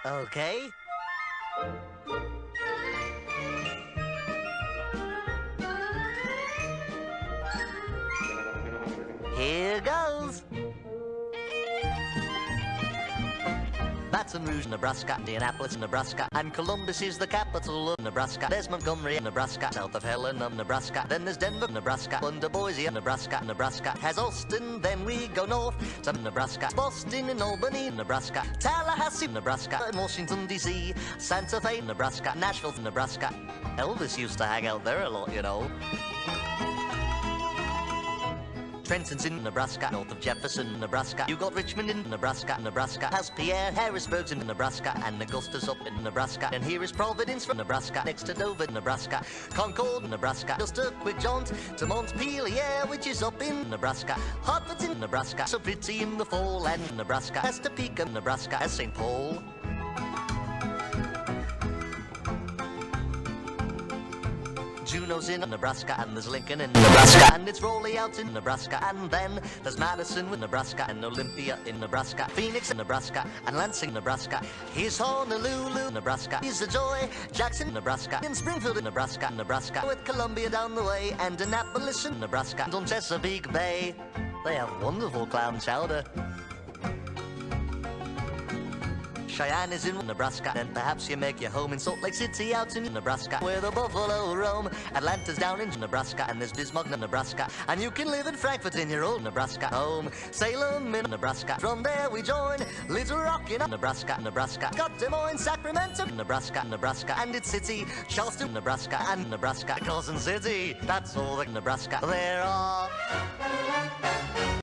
Okay. Here goes. Baton Rouge, Nebraska, Indianapolis, Nebraska, and Columbus is the capital of Nebraska. There's Montgomery, Nebraska, south of Helena, Nebraska. Then there's Denver, Nebraska, under Boise, Nebraska. Nebraska has Austin, then we go north to Nebraska. Boston and Albany, Nebraska, Tallahassee, Nebraska, and Washington, D.C., Santa Fe, Nebraska, Nashville, Nebraska. Elvis used to hang out there a lot, you know. Trenton's in Nebraska, north of Jefferson, Nebraska. You got Richmond in Nebraska. Nebraska has Pierre, Harrisburg's in Nebraska, and Augusta's up in Nebraska. And here is Providence from Nebraska, next to Dover, Nebraska. Concord, Nebraska. Just a quick jaunt to Montpelier, which is up in Nebraska. Hartford's in Nebraska, so pretty in the fall, and Nebraska has Topeka, Nebraska, has St. Paul. Juneau's in Nebraska, and there's Lincoln in Nebraska, and it's Raleigh out in Nebraska, and then there's Madison in Nebraska, and Olympia in Nebraska, Phoenix in Nebraska, and Lansing, Nebraska. Here's Honolulu, Nebraska. Here's the Joy, Jackson, Nebraska, in Springfield, Nebraska, Nebraska, with Columbia down the way, and Annapolis in Nebraska, and on Chesapeake Bay. They have wonderful clam chowder. Cheyenne is in Nebraska, and perhaps you make your home in Salt Lake City out in Nebraska, where the buffalo roam. Atlanta's down in Nebraska, and there's Bismarck, Nebraska, and you can live in Frankfort in your old Nebraska home. Salem in Nebraska, from there we join Little Rock in Nebraska, Nebraska. Got Des Moines, Sacramento, Nebraska, Nebraska, and its city, Charleston, Nebraska, and Nebraska, Carson City. That's all the Nebraska there are.